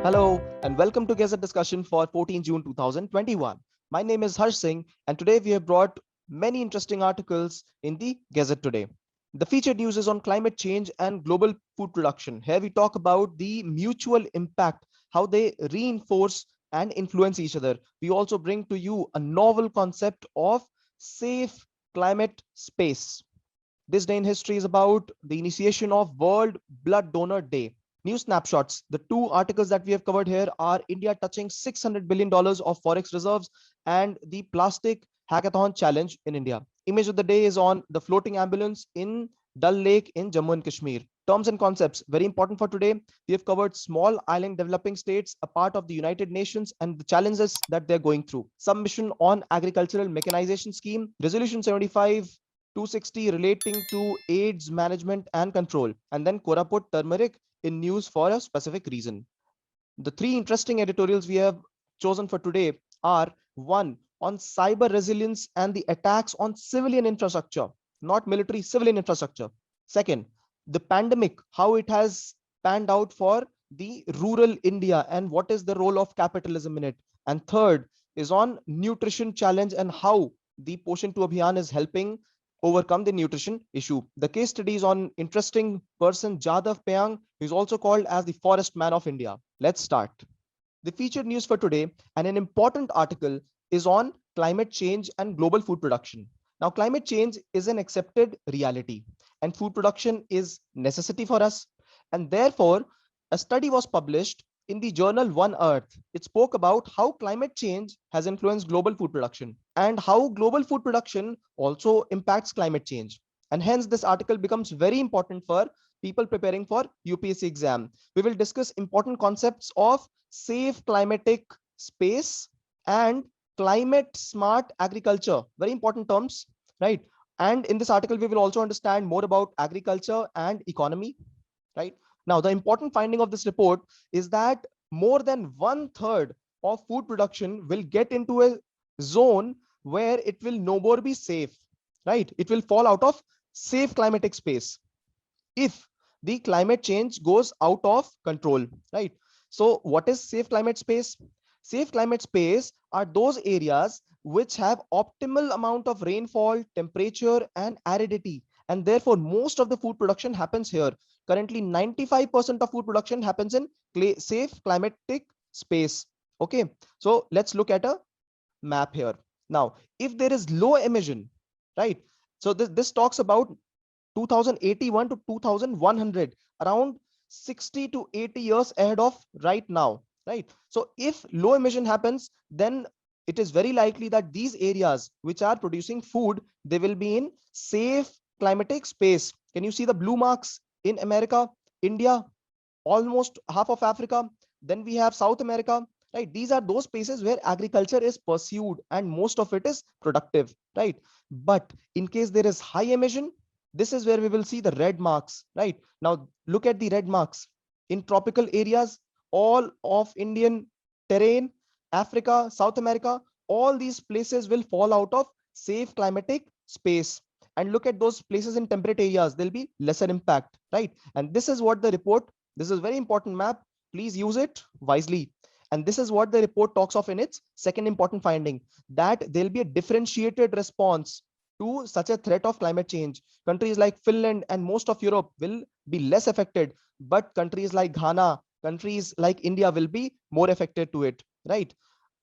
Hello and welcome to Gazette discussion for 14 June 2021. My name is Harsh Singh and today we have brought many interesting articles in the Gazette today. The featured news is on climate change and global food production. Here we talk about the mutual impact, how they reinforce and influence each other. We also bring to you a novel concept of safe climate space. This day in history is about the initiation of World Blood Donor Day. New snapshots. The two articles that we have covered here are India touching $600 billion of forex reserves and the plastic hackathon challenge in India. Image of the day is on the floating ambulance in Dal Lake in Jammu and Kashmir. Terms and concepts, very important for today. We have covered small island developing states, a part of the United Nations, and the challenges that they're going through. Submission on agricultural mechanization scheme, resolution 75 260 relating to AIDS management and control, and then Koraput turmeric in news for a specific reason. The three interesting editorials we have chosen for today are: one, on cyber resilience and the attacks on civilian infrastructure, not military, civilian infrastructure. Second, the pandemic, how it has panned out for the rural India and what is the role of capitalism in it. And third is on nutrition challenge and how the Poshan 2 Abhiyan is helping overcome the nutrition issue. The case study is on interesting person Jadav Payang, who is also called as the forest man of India. Let's start. The featured news for today and an important article is on climate change and global food production. Now, climate change is an accepted reality and food production is necessity for us. And therefore, a study was published in the journal One Earth. It spoke about how climate change has influenced global food production and how global food production also impacts climate change. And hence, this article becomes very important for people preparing for UPSC exam. We will discuss important concepts of safe climatic space and climate smart agriculture, very important terms, right? And in this article, we will also understand more about agriculture and economy, right? Now, the important finding of this report is that more than 1/3 of food production will get into a zone where it will no more be safe, right? It will fall out of safe climatic space if the climate change goes out of control, right? So what is safe climate space? Safe climate space are those areas which have optimal amount of rainfall, temperature, and aridity. And therefore, most of the food production happens here. Currently, 95% of food production happens in safe climatic space. Okay, so let's look at a map here. Now, if there is low emission, right? So this talks about 2081 to 2100, around 60 to 80 years ahead of right now, right? So if low emission happens, then it is very likely that these areas which are producing food, they will be in safe climatic space. Can you see the blue marks in America, India, almost half of Africa? Then we have South America, right? These are those places where agriculture is pursued and most of it is productive, right? But in case there is high emission, this is where we will see the red marks, right? Now look at the red marks in tropical areas, all of Indian terrain, Africa, South America, all these places will fall out of safe climatic space. And look at those places in temperate areas, there'll be lesser impact, right? And this is what the report, this is very important map, please use it wisely. And this is what the report talks of in its second important finding, that there'll be a differentiated response to such a threat of climate change. Countries like Finland and most of Europe will be less affected, but countries like Ghana, countries like India will be more affected to it, right?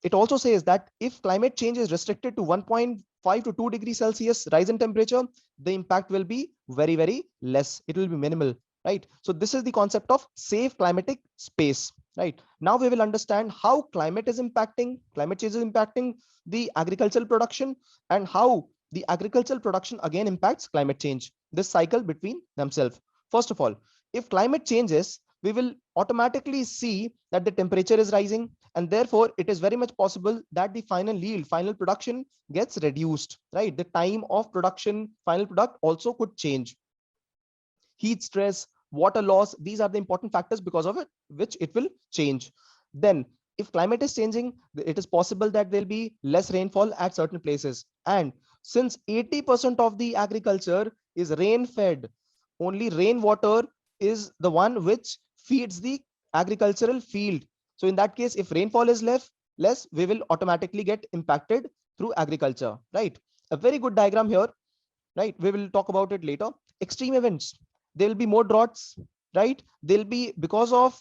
It also says that if climate change is restricted to 1.5 to 2 degrees Celsius rise in temperature, the impact will be very, very less. It will be minimal, right? So this is the concept of safe climatic space, right? Now we will understand how climate change is impacting the agricultural production and how the agricultural production again impacts climate change, this cycle between themselves. First of all, if climate changes, we will automatically see that the temperature is rising, and therefore it is very much possible that the final yield, final production gets reduced, right? The time of production, final product also could change. Heat stress, water loss, these are the important factors because of it, which it will change. Then if climate is changing, it is possible that there'll be less rainfall at certain places. And since 80% of the agriculture is rain fed, only rainwater is the one which feeds the agricultural field. So in that case, if rainfall is less, we will automatically get impacted through agriculture, right? A very good diagram here, right? We will talk about it later. Extreme events, there will be more droughts, right? There'll be, because of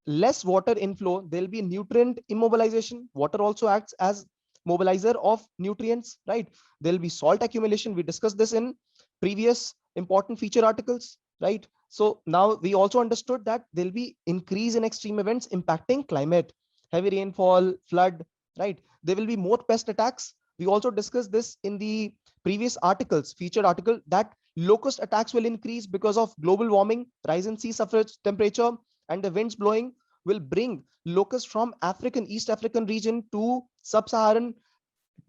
less water inflow, there'll be nutrient immobilization. Water also acts as mobilizer of nutrients, right? There'll be salt accumulation. We discussed this in previous important feature articles, right? So now we also understood that there'll be increase in extreme events impacting climate, heavy rainfall, flood, right? There will be more pest attacks. We also discussed this in the previous articles, featured article, that locust attacks will increase because of global warming, rise in sea surface temperature, and the winds blowing will bring locusts from East African region to sub-Saharan,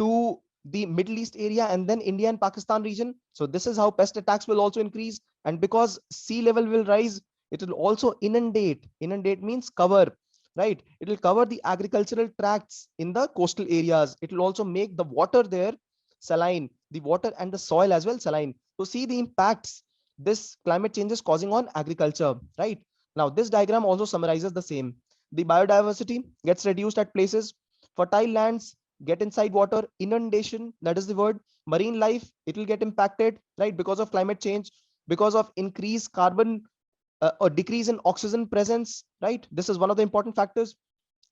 to the Middle East area, and then India and Pakistan region. So this is how pest attacks will also increase. And because sea level will rise, it will also inundate. Inundate means cover, right? It will cover the agricultural tracts in the coastal areas. It will also make the water there saline, the water and the soil as well saline. So see the impacts this climate change is causing on agriculture, right? Now this diagram also summarizes the same. The biodiversity gets reduced at places, fertile lands get inside water, inundation, that is the word. Marine life, it will get impacted, right? Because of climate change, because of increased carbon or decrease in oxygen presence, right? This is one of the important factors.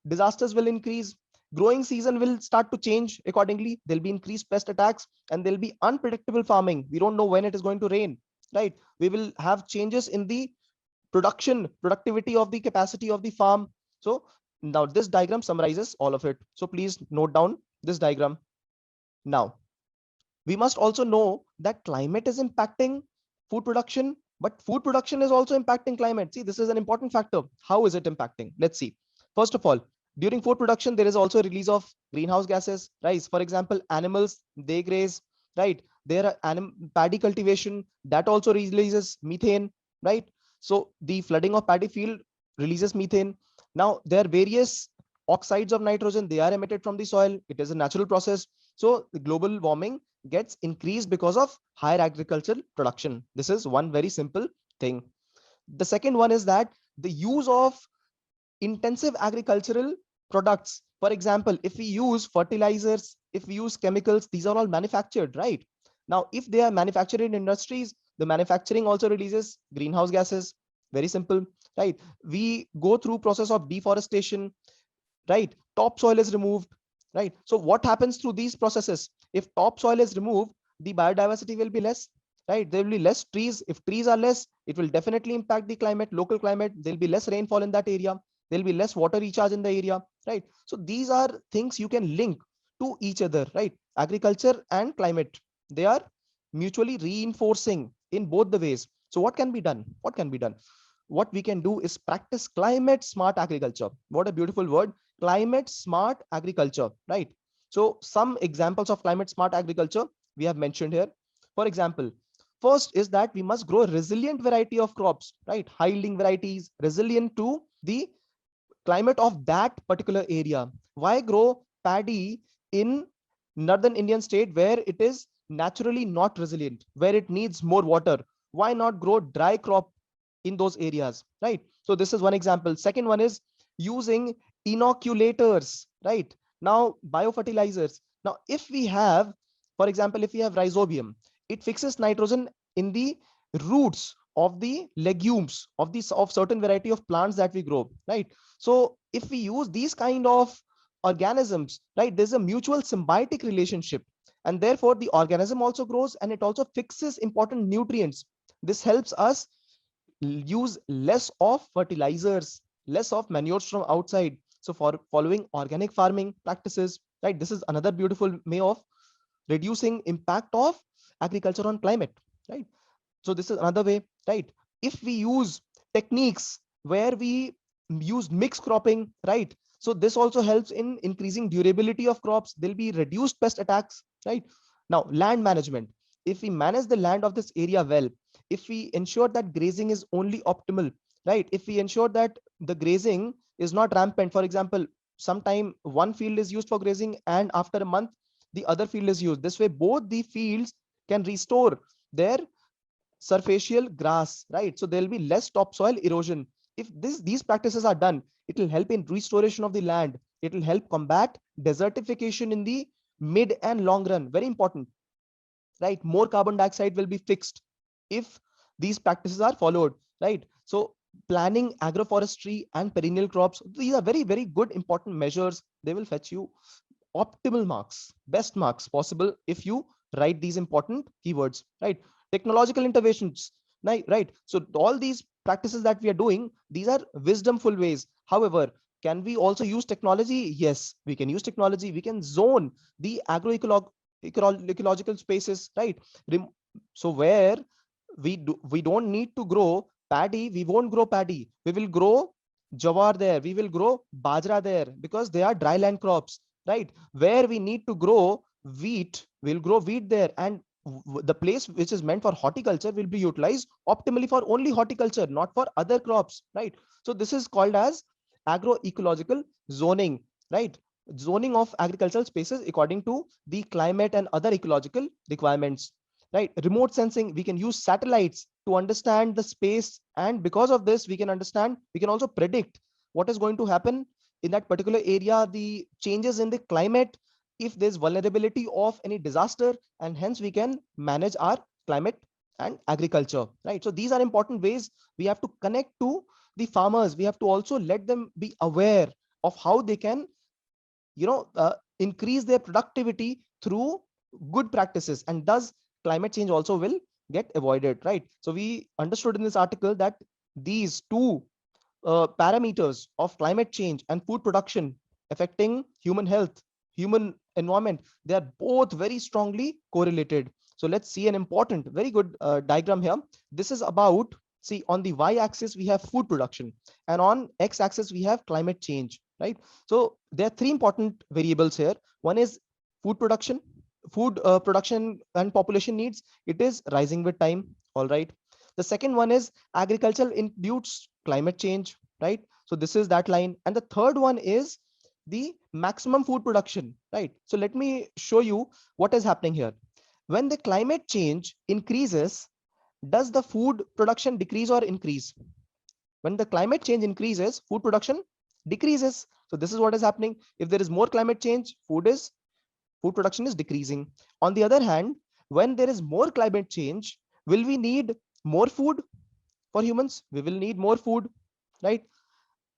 Disasters will increase. Growing season will start to change accordingly. There'll be increased pest attacks, and there'll be unpredictable farming. We don't know when it is going to rain, right? We will have changes in the productivity of the capacity of the farm. So now this diagram summarizes all of it. So please note down this diagram. Now, we must also know that climate is impacting food production, but food production is also impacting climate. See, this is an important factor. How is it impacting? Let's see. First of all, during food production, there is also a release of greenhouse gases, right? For example, animals, they graze, right? There are paddy cultivation that also releases methane, right? So the flooding of paddy field releases methane. Now there are various oxides of nitrogen, they are emitted from the soil. It is a natural process. So the global warming gets increased because of higher agricultural production. This is one very simple thing. The second one is that the use of intensive agricultural products. For example, if we use fertilizers, if we use chemicals, these are all manufactured, right? Now, if they are manufactured in industries, the manufacturing also releases greenhouse gases. Very simple, right? We go through process of deforestation, right? Topsoil is removed, right? So what happens through these processes? If topsoil is removed, the biodiversity will be less, right? There will be less trees. If trees are less, it will definitely impact the climate, local climate. There'll be less rainfall in that area. There'll be less water recharge in the area, right? So these are things you can link to each other, right? Agriculture and climate, they are mutually reinforcing in both the ways. So what can be done? What can be done? What we can do is practice climate smart agriculture. What a beautiful word, climate smart agriculture, right? So some examples of climate smart agriculture we have mentioned here. For example, first is that we must grow a resilient variety of crops, right? High yielding varieties, resilient to the climate of that particular area. Why grow paddy in northern Indian state where it is naturally not resilient, where it needs more water? Why not grow dry crop in those areas, right? So this is one example. Second one is using inoculators, right? Now biofertilizers. Now if we have, for example, if we have rhizobium, it fixes nitrogen in the roots of the legumes of these of certain variety of plants that we grow, right? So if we use these kind of organisms, right, there's a mutual symbiotic relationship, and therefore the organism also grows and it also fixes important nutrients. This helps us use less of fertilizers, less of manures from outside. So for following organic farming practices, right, this is another beautiful way of reducing impact of agriculture on climate, right? So this is another way, right? If we use techniques where we use mixed cropping, right? So this also helps in increasing durability of crops. There'll be reduced pest attacks, right? Now, land management. If we manage the land of this area well, if we ensure that grazing is only optimal, right? If we ensure that the grazing is not rampant, for example, sometime one field is used for grazing and after a month, the other field is used. This way, both the fields can restore their surfacial grass, right? So there'll be less topsoil erosion. If these practices are done, it will help in restoration of the land. It will help combat desertification in the mid and long run. Very important, right? More carbon dioxide will be fixed if these practices are followed, right? So planning agroforestry and perennial crops, these are very, very good, important measures. They will fetch you optimal marks, best marks possible if you write these important keywords, right? Technological interventions, right? So all these practices that we are doing, these are wisdomful ways. However, can we also use technology? Yes, we can use technology. We can zone the ecological spaces, right? So where we don't need to grow paddy, we won't grow paddy. We will grow jawar there. We will grow bajra there because they are dry land crops, right? Where we need to grow wheat, we'll grow wheat there. And the place which is meant for horticulture will be utilized optimally for only horticulture, not for other crops, right? So this is called as agroecological zoning, right? Zoning of agricultural spaces according to the climate and other ecological requirements, right? Remote sensing, we can use satellites to understand the space, and because of this we can understand, we can also predict what is going to happen in that particular area, the changes in the climate, if there's vulnerability of any disaster, and hence we can manage our climate and agriculture, right? So these are important ways. We have to connect to the farmers. We have to also let them be aware of how they can, increase their productivity through good practices, and thus climate change also will get avoided, right? So we understood in this article that these two parameters of climate change and food production affecting human health, human environment, they are both very strongly correlated. So let's see an important, very good diagram here. This is about, see, on the y-axis we have food production, and on x-axis we have climate change, right? So there are three important variables here. One is food production. Food production and population needs, it is rising with time, all right. The second one is agricultural induced climate change, right? So this is that line. And the third one is the maximum food production, right? So let me show you what is happening here. When the climate change increases, does the food production decrease or increase? When the climate change increases, food production decreases. So this is what is happening. If there is more climate change, food production is decreasing. On the other hand, when there is more climate change, will we need more food for humans? We will need more food, right?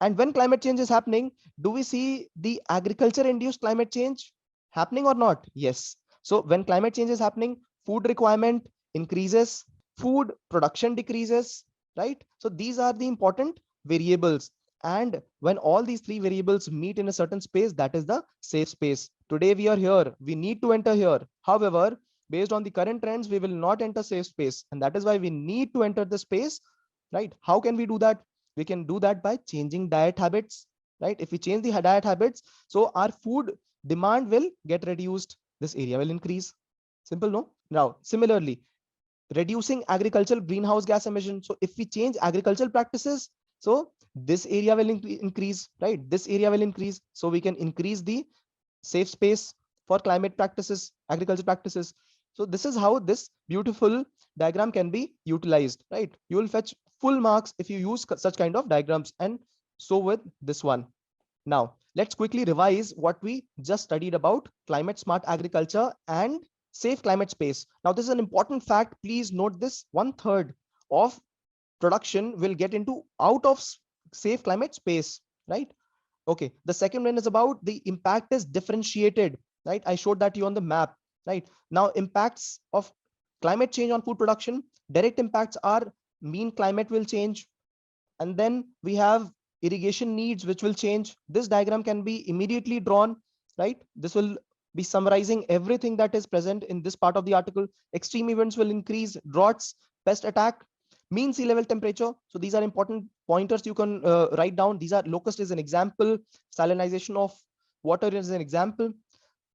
And when climate change is happening, do we see the agriculture induced climate change happening or not? Yes. So when climate change is happening, food requirement increases, food production decreases, right? So these are the important variables. And when all these three variables meet in a certain space, that is the safe space. Today we are here, we need to enter here. However, based on the current trends, we will not enter safe space. And that is why we need to enter the space, right? How can we do that? We can do that by changing diet habits, right? If we change the diet habits, so our food demand will get reduced. This area will increase. Simple, no? Now, similarly, reducing agricultural greenhouse gas emissions. So if we change agricultural practices, so this area will increase, right? This area will increase. So we can increase the safe space for climate practices, agriculture practices. So this is how this beautiful diagram can be utilized, right? You will fetch full marks if you use such kind of diagrams, and so with this one. Now, let's quickly revise what we just studied about climate smart agriculture and safe climate space. Now, this is an important fact. Please note this: 1/3 of production will get into out of safe climate space, right? Okay. The second one is about the impact is differentiated, right? I showed that to you on the map, right? Now, impacts of climate change on food production, direct impacts are mean climate will change. And then we have irrigation needs, which will change. This diagram can be immediately drawn, right? This will be summarizing everything that is present in this part of the article. Extreme events will increase, droughts, pest attack, mean sea level temperature. So these are important pointers you can write down. These are locust is an example, salinization of water is an example.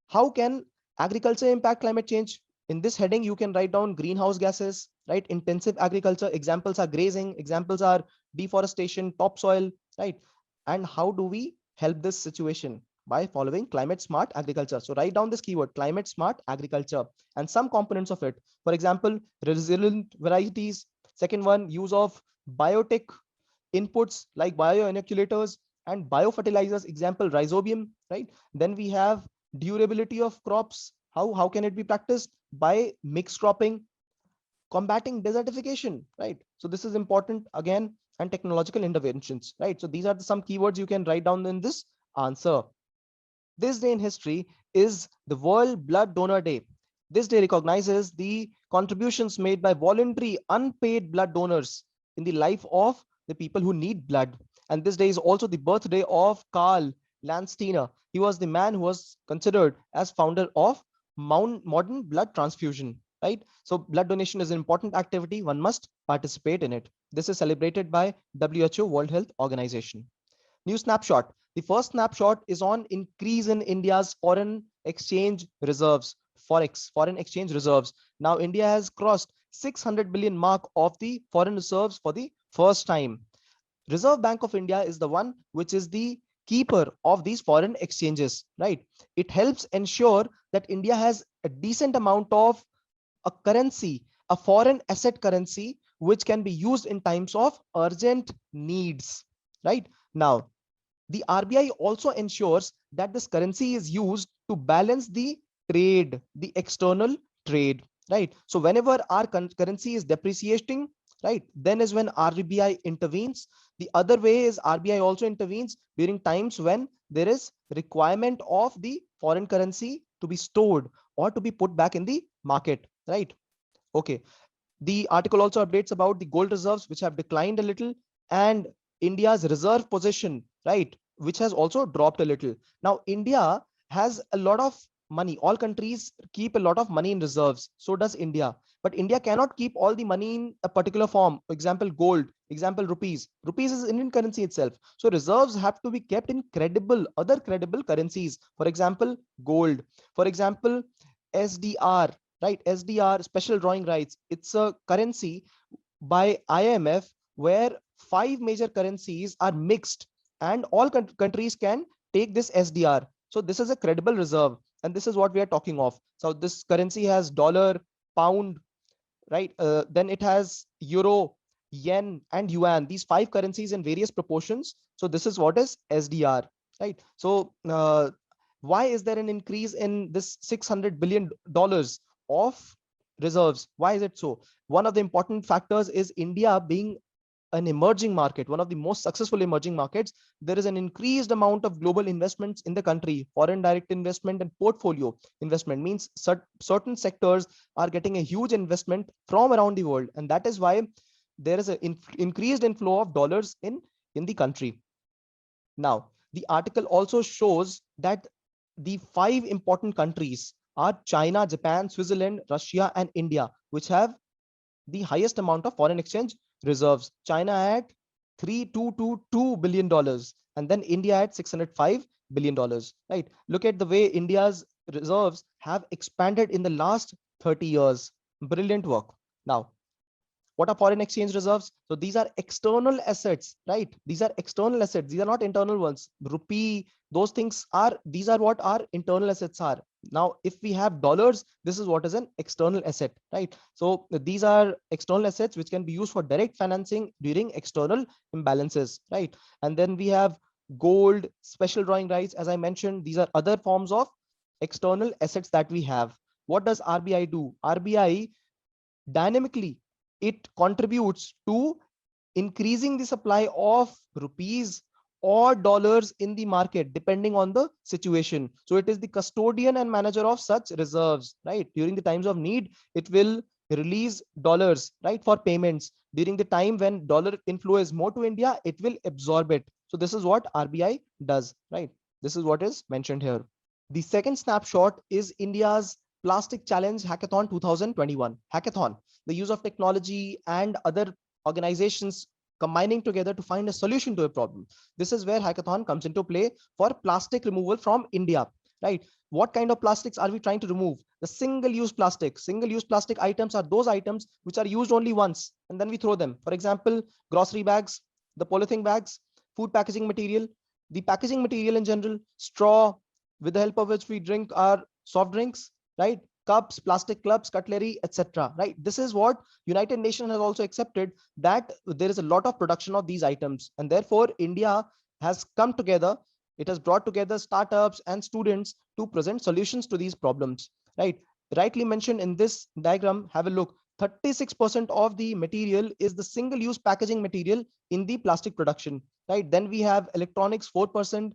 How can agriculture impact climate change? In this heading, you can write down greenhouse gases, right? Intensive agriculture, examples are grazing, examples are deforestation, topsoil, right? And how do we help this situation? By following climate smart agriculture. So write down this keyword, climate smart agriculture, and some components of it. For example, resilient varieties. Second one, use of biotech inputs like bioinoculators and biofertilizers, example rhizobium, right? Then we have durability of crops. How can it be practiced? By mixed cropping, combating desertification, right? So this is important again, and technological interventions, right? So these are some keywords you can write down in this answer. This day in history is the World Blood Donor Day. This day recognizes the contributions made by voluntary unpaid blood donors in the life of the people who need blood. And this day is also the birthday of Karl Landsteiner. He was the man who was considered as founder of modern blood transfusion, right? So blood donation is an important activity. One must participate in it. This is celebrated by WHO, World Health Organization. New snapshot. The first snapshot is on increase in India's foreign exchange reserves, forex, foreign exchange reserves. Now India has crossed 600 billion mark of the foreign reserves for the first time. Reserve Bank of India is the one which is the keeper of these foreign exchanges, right? It helps ensure that India has a decent amount of a currency, a foreign asset currency, which can be used in times of urgent needs, right? Now, the RBI also ensures that this currency is used to balance the trade, the external trade, right? So whenever our currency is depreciating, right, then is when RBI intervenes. The other way is RBI also intervenes during times when there is requirement of the foreign currency to be stored or to be put back in the market, right? Okay. The article also updates about the gold reserves, which have declined a little, and India's reserve position, right, which has also dropped a little. Now, India has a lot of money. All countries keep a lot of money in reserves. So does India. But India cannot keep all the money in a particular form. For example, gold, example, rupees. Rupees is Indian currency itself. So reserves have to be kept in other credible currencies. For example, gold. For example, SDR, right? SDR, special drawing rights. It's a currency by IMF where five major currencies are mixed and all countries can take this SDR. So this is a credible reserve, and this is what we are talking of. So this currency has dollar, pound, right? Then it has euro, yen, and yuan. These five currencies in various proportions. So this is what is SDR, right? So why is there an increase in this $600 billion of reserves? Why is it so? One of the important factors is India being an emerging market, one of the most successful emerging markets. There is an increased amount of global investments in the country. Foreign direct investment and portfolio investment means certain sectors are getting a huge investment from around the world, and that is why there is an increased inflow of dollars in the country. Now, the article also shows that the five important countries are China, Japan, Switzerland, Russia, and India, which have the highest amount of foreign exchange reserves. China at $3,222 billion, and then India at $605 billion, right? Look at the way India's reserves have expanded in the last 30 years. Brilliant work. Now, what are foreign exchange reserves? So these are external assets, right? These are external assets. These are not internal ones. Rupee, those things are, these are what our internal assets are. Now, if we have dollars, this is what is an external asset, right? So these are external assets which can be used for direct financing during external imbalances, right? And then we have gold, special drawing rights. As I mentioned, these are other forms of external assets that we have. What does RBI do? RBI dynamically, it contributes to increasing the supply of rupees or dollars in the market depending on the situation. So it is the custodian and manager of such reserves, right? During the times of need, it will release dollars, right, for payments. During the time when dollar inflow is more to India, it will absorb it. So this is what RBI does, right? This is what is mentioned here. The second snapshot is India's Plastic Challenge Hackathon 2021. Hackathon, the use of technology and other organizations combining together to find a solution to a problem. This is where hackathon comes into play for plastic removal from India, right? What kind of plastics are we trying to remove? The single-use plastic. Single-use plastic items are those items which are used only once and then we throw them. For example, grocery bags, the polythene bags, food packaging material, the packaging material in general, straw, with the help of which we drink our soft drinks, right? Cups, plastic cups, cutlery, etc. Right? This is what United Nations has also accepted, that there is a lot of production of these items, and therefore India has come together. It has brought together startups and students to present solutions to these problems. Right? Rightly mentioned in this diagram. Have a look. 36% of the material is the single-use packaging material in the plastic production. Right? Then we have electronics 4%,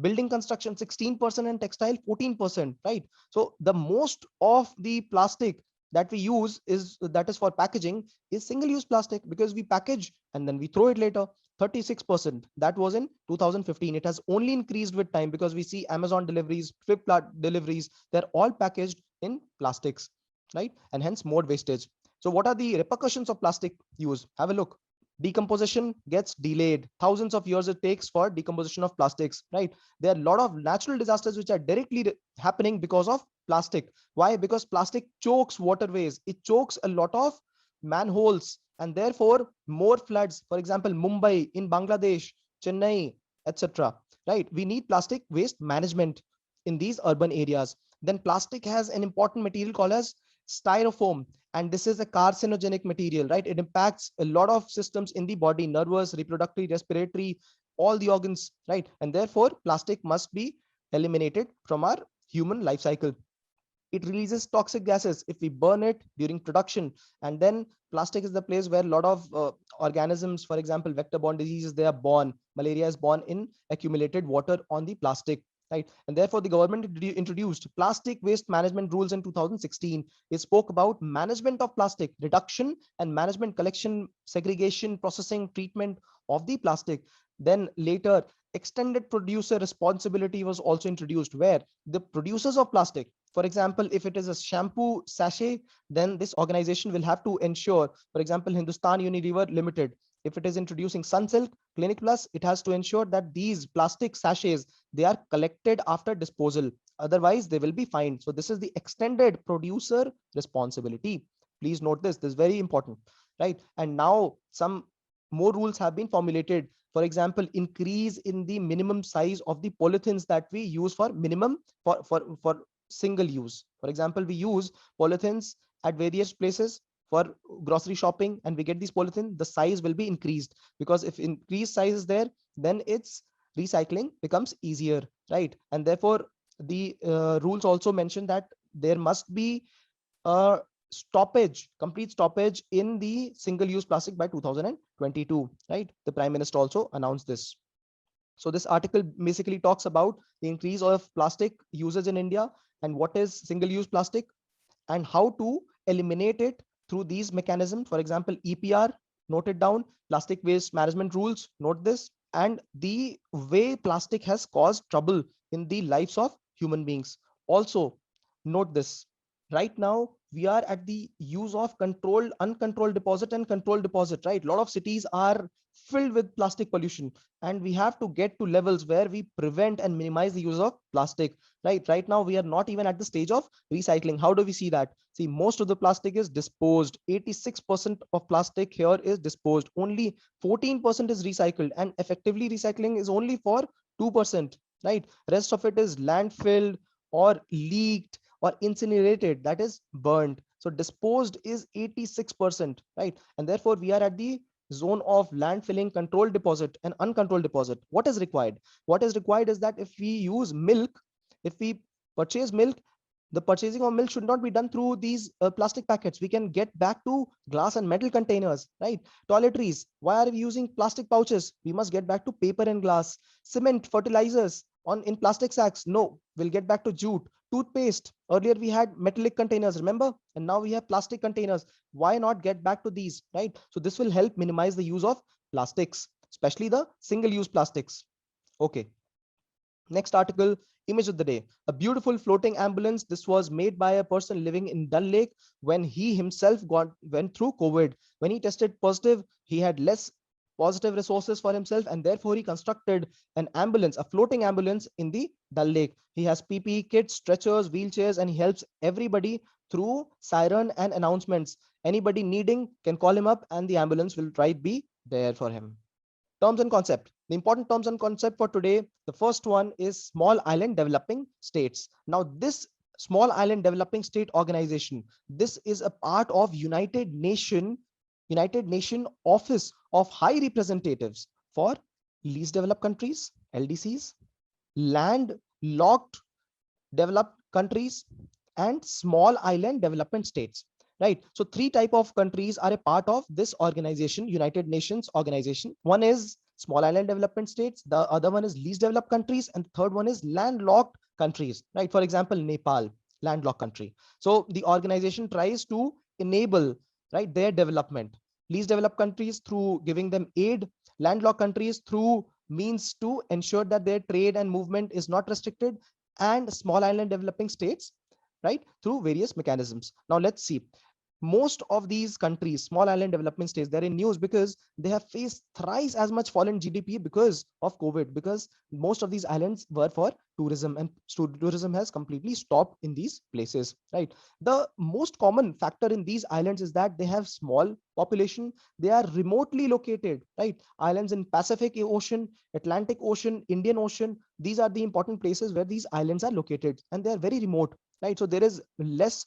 building construction 16%, and textile 14%. Right? So the most of the plastic that we use is that is for packaging is single-use plastic, because we package and then we throw it later. 36%, that was in 2015. It has only increased with time, because we see Amazon deliveries, Flipkart deliveries, they're all packaged in plastics, right? And hence more wastage. So what are the repercussions of plastic use? Have a look. Decomposition gets delayed. Thousands of years it takes for decomposition of plastics, right? There are a lot of natural disasters which are directly happening because of plastic. Why? Because plastic chokes waterways. It chokes a lot of manholes, and therefore more floods. For example, Mumbai, in Bangladesh, Chennai, etc. Right? We need plastic waste management in these urban areas. Then plastic has an important material called as styrofoam, and this is a carcinogenic material, right? It impacts a lot of systems in the body: nervous, reproductive, respiratory, all the organs, right? And therefore plastic must be eliminated from our human life cycle. It releases toxic gases if we burn it during production. And then plastic is the place where a lot of organisms, for example vector borne diseases, they are born. Malaria is born in accumulated water on the plastic, right? And therefore the government introduced plastic waste management rules in 2016. It spoke about management of plastic, reduction and management, collection, segregation, processing, treatment of the plastic. Then later, extended producer responsibility was also introduced, where the producers of plastic, for example, if it is a shampoo sachet, then this organization will have to ensure, for example, Hindustan Unilever Limited, if it is introducing Sunsilk, Clinic Plus, it has to ensure that these plastic sachets, they are collected after disposal. Otherwise, they will be fined. So this is the extended producer responsibility. Please note this. This is very important, right? And now some more rules have been formulated. For example, increase in the minimum size of the polythenes that we use for minimum for single use. For example, we use polythenes at various places for grocery shopping, and we get these polythene, the size will be increased, because if increased size is there, then its recycling becomes easier, right? And therefore the rules also mention that there must be a stoppage, complete stoppage in the single-use plastic by 2022, right? The Prime Minister also announced this. So this article basically talks about the increase of plastic usage in India, and what is single-use plastic, and how to eliminate it through these mechanisms. For example, EPR, note it down, plastic waste management rules, note this, and the way plastic has caused trouble in the lives of human beings. Also, note this. Right now, we are at the use of controlled, uncontrolled deposit and controlled deposit, right? A lot of cities are filled with plastic pollution, and we have to get to levels where we prevent and minimize the use of plastic. Right now we are not even at the stage of recycling. How do we see that? See, most of the plastic is disposed. 86% of plastic here is disposed. Only 14% is recycled, and effectively recycling is only for 2%, right? Rest of it is landfilled or leaked or incinerated, that is burned. So disposed is 86%, right? And therefore we are at the zone of landfilling, controlled deposit and uncontrolled deposit. What is required? What is required is that if we use milk, if we purchase milk, the purchasing of milk should not be done through these plastic packets. We can get back to glass and metal containers, right? Toiletries, why are we using plastic pouches? We must get back to paper and glass. Cement, fertilizers on in plastic sacks, no, we'll get back to jute. Toothpaste, earlier we had metallic containers, remember? And now we have plastic containers. Why not get back to these, right? So this will help minimize the use of plastics, especially the single-use plastics. Okay. Next article, image of the day. A beautiful floating ambulance. This was made by a person living in Dal Lake when he himself went through COVID. When he tested positive, he had less positive resources for himself, and therefore he constructed an ambulance, a floating ambulance in the Dal Lake. He has PPE kits, stretchers, wheelchairs, and he helps everybody through siren and announcements. Anybody needing can call him up, and the ambulance will right be there for him. Terms and concept. The important terms and concept for today. The first one is small island developing states. Now, this small island developing state organization, this is a part of United Nation Office of High Representatives for least developed countries, LDCs, land locked developed countries, and small island development states. Right. So three type of countries are a part of this organization, United Nations organization. One is small island development states. The other one is least developed countries. And the third one is landlocked countries. Right. For example, Nepal, landlocked country. So the organization tries to enable, right, their development. Least developed countries through giving them aid, landlocked countries through means to ensure that their trade and movement is not restricted, and small island developing states, right, through various mechanisms. Now let's see. Most of these countries, small island development states, they're in news because they have faced thrice as much fall in GDP because of COVID, because most of these islands were for tourism, and tourism has completely stopped in these places, right? The most common factor in these islands is that they have small population. They are remotely located, right? Islands in Pacific Ocean, Atlantic Ocean, Indian Ocean, these are the important places where these islands are located, and they are very remote, right? So there is less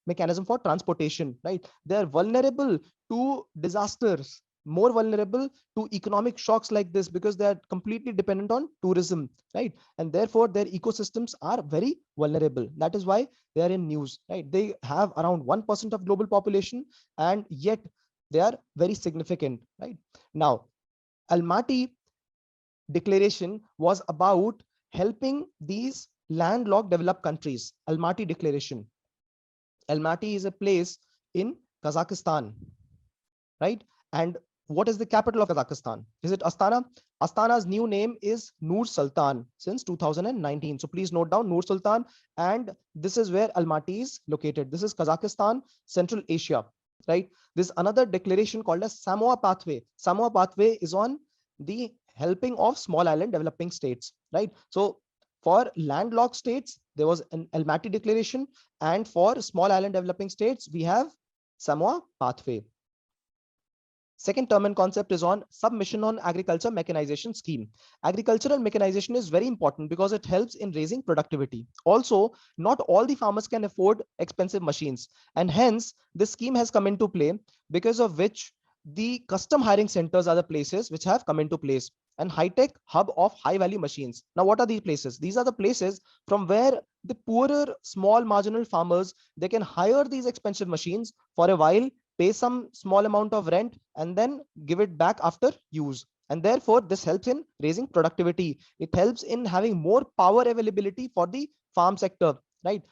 mechanism for transportation, right? They are vulnerable to disasters, more vulnerable to economic shocks like this, because they are completely dependent on tourism, right? And therefore their ecosystems are very vulnerable. That is why they are in news, right? They have around 1% of global population, and yet they are very significant, right? Now, Almaty Declaration was about helping these landlocked developed countries. Almaty Declaration. Almaty is a place in Kazakhstan, right? And what is the capital of Kazakhstan? Is it Astana? Astana's new name is Nur Sultan since 2019. So please note down Nur Sultan. And this is where Almaty is located. This is Kazakhstan, Central Asia, right? There's another declaration called as Samoa Pathway. Samoa Pathway is on the helping of small island developing states, right? So for landlocked states, there was an Almaty Declaration, and for small island developing states, we have Samoa Pathway. Second term and concept is on Submission on Agriculture Mechanization Scheme. Agricultural mechanization is very important because it helps in raising productivity. Also, not all the farmers can afford expensive machines, and hence this scheme has come into play, because of which the custom hiring centers are the places which have come into place, and high-tech hub of high-value machines. Now, what are these places? These are the places from where the poorer, small, marginal farmers, they can hire these expensive machines for a while, pay some small amount of rent, and then give it back after use. And therefore, this helps in raising productivity. It helps in having more power availability for the farm sector, right?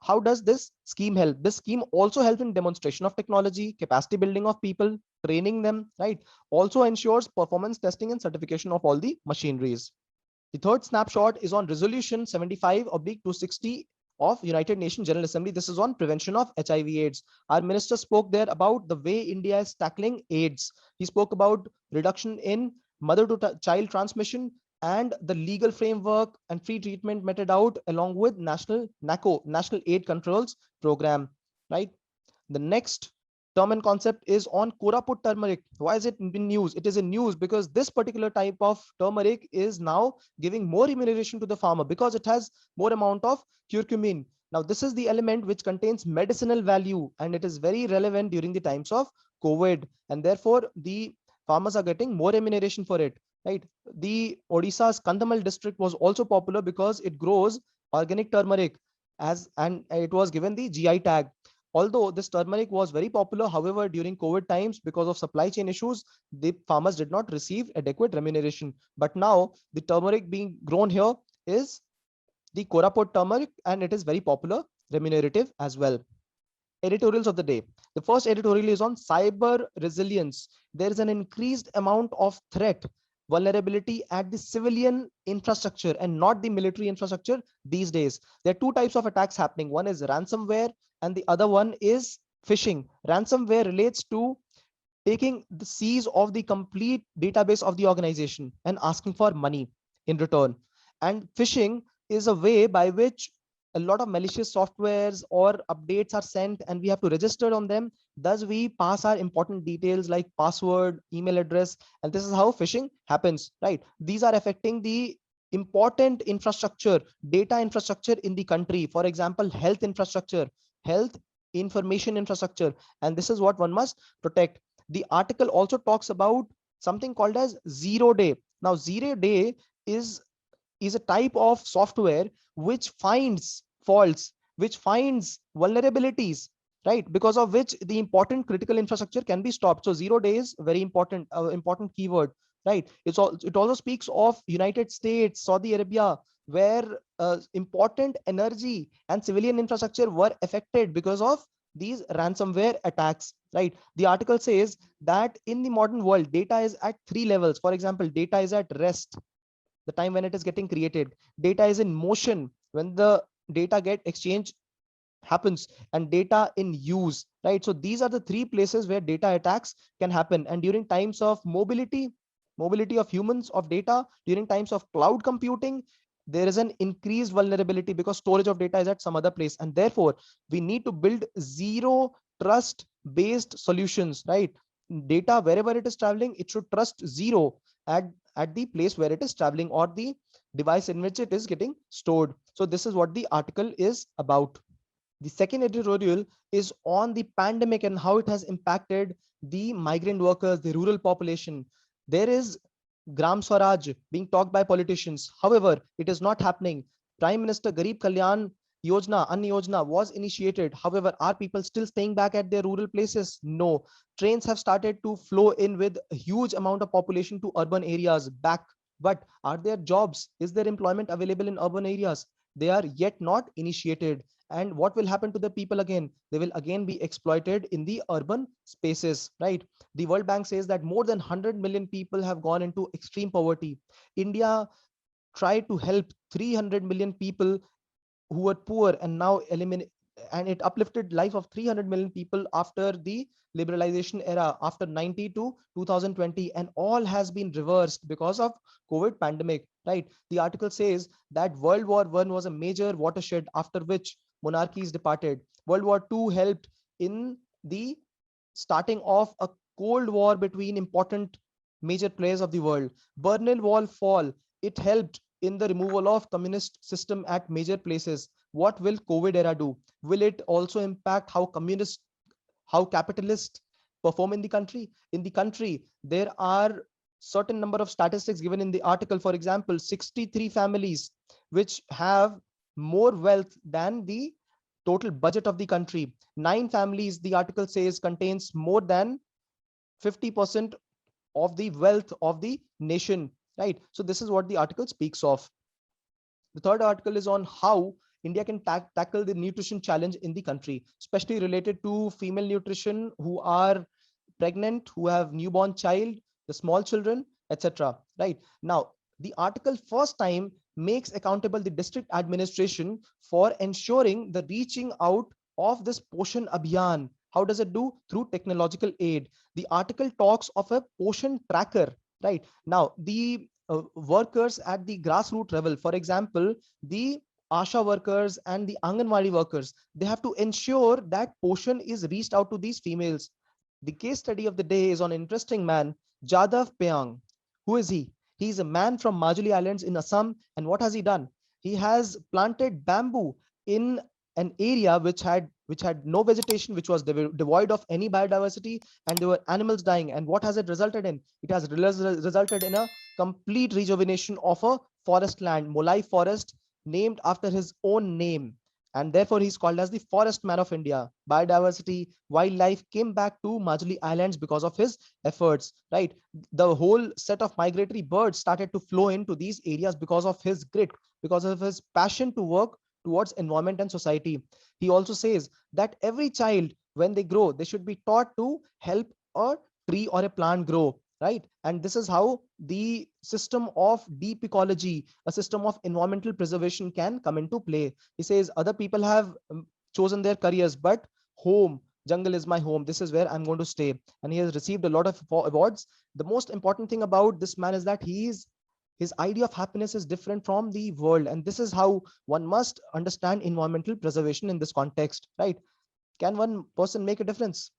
How does this scheme help? This scheme also helps in demonstration of technology, capacity building of people, training them, right? Also ensures performance testing and certification of all the machineries. The third snapshot is on Resolution 75/260 of United Nations General Assembly. This is on prevention of HIV/AIDS. Our minister spoke there about the way India is tackling AIDS. He spoke about reduction in mother to child transmission, and the legal framework and free treatment meted out along with national NACO, National AIDS Controls Program, right? The next term and concept is on Koraput turmeric. Why is it in news? It is in news because this particular type of turmeric is now giving more remuneration to the farmer because it has more amount of curcumin. Now, this is the element which contains medicinal value, and it is very relevant during the times of COVID, and therefore the farmers are getting more remuneration for it, right? The Odisha's Kandhamal district was also popular because it grows organic turmeric, and it was given the GI tag. Although this turmeric was very popular, however, during COVID times, because of supply chain issues, the farmers did not receive adequate remuneration. But now the turmeric being grown here is the Koraput turmeric, and it is very popular, remunerative as well. Editorials of the day. The first editorial is on cyber resilience. There is an increased amount of threat, vulnerability at the civilian infrastructure and not the military infrastructure these days. There are two types of attacks happening. One is ransomware, and the other one is phishing. Ransomware relates to taking the seize of the complete database of the organization and asking for money in return. And phishing is a way by which a lot of malicious softwares or updates are sent and we have to register on them. Thus we pass our important details like password, email address, and this is how phishing happens, right? These are affecting the important infrastructure, data infrastructure in the country. For example, health infrastructure, health information infrastructure, and this is what one must protect. The article also talks about something called as zero day. Now zero day is is a type of software which finds faults, which finds vulnerabilities, right? Because of which the important critical infrastructure can be stopped. So zero days, very important, important keyword, right? It also speaks of United States, Saudi Arabia, where important energy and civilian infrastructure were affected because of these ransomware attacks, right? The article says that in the modern world, data is at three levels. For example, data is at rest, the time when it is getting created. Data is in motion, when the data get exchange happens, and data in use, right? So these are the three places where data attacks can happen. And during times of mobility of humans, of data, during times of cloud computing, there is an increased vulnerability because storage of data is at some other place, and therefore we need to build zero trust based solutions, right? Data, wherever it is traveling, it should trust zero at the place where it is traveling or the device in which it is getting stored. So this is what the article is about. The second editorial is on the pandemic and how it has impacted the migrant workers, the rural population. There is Gram Swaraj being talked by politicians. However, it is not happening. Prime Minister Garib Kalyan Yojana, Anna Yojana was initiated. However, are people still staying back at their rural places? No. Trains have started to flow in with a huge amount of population to urban areas back. But are there jobs? Is there employment available in urban areas? They are yet not initiated. And what will happen to the people again? They will again be exploited in the urban spaces, right? The World Bank says that more than 100 million people have gone into extreme poverty. India tried to help 300 million people who were poor, and now eliminate, and it uplifted life of 300 million people after the liberalization era, after 90 to 2020, and all has been reversed because of COVID pandemic, right? The article says that World War I was a major watershed after which monarchies departed. World War II helped in the starting of a cold war between important major players of the world. Berlin Wall fall, it helped in the removal of communist system at major places. What will COVID era do? Will it also impact how communist, how capitalists perform in the country? In the country, there are certain number of statistics given in the article. For example, 63 families which have more wealth than the total budget of the country. 9 families, the article says, contains more than 50% of the wealth of the nation, right? So this is what the article speaks of. The third article is on how India can tackle the nutrition challenge in the country, especially related to female nutrition who are pregnant, who have newborn child, the small children, etc. Right now, the article first time makes accountable the district administration for ensuring the reaching out of this Poshan Abhiyan. How does it do? Through technological aid. The article talks of a Poshan tracker. Right now, the workers at the grassroots level, for example, the ASHA workers and the Anganwadi workers, they have to ensure that Poshan is reached out to these females. The case study of the day is on an interesting man, Jadav Payang. Who is he? He is a man from Majuli Islands in Assam. And what has he done? He has planted bamboo in an area which had no vegetation, which was devoid of any biodiversity, and there were animals dying. And what has it resulted in? It has resulted in a complete rejuvenation of a forest land, Molai Forest, named after his own name, and therefore he's called as the forest man of India. Biodiversity, wildlife came back to Majuli Islands because of his efforts, right? The whole set of migratory birds started to flow into these areas because of his grit, because of his passion to work towards environment and society. He also says that every child, when they grow, they should be taught to help a tree or a plant grow, right? And this is how the system of deep ecology, a system of environmental preservation can come into play. He says other people have chosen their careers, but home, jungle is my home, this is where I'm going to stay. And he has received a lot of awards. The most important thing about this man is that he is His idea of happiness is different from the world, and this is how one must understand environmental preservation in this context, right? Can one person make a difference?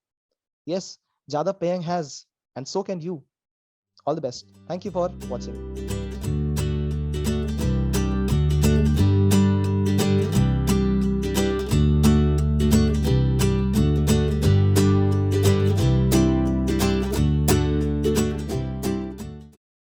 Yes, Jada Payang has, and so can you. All the best. Thank you for watching.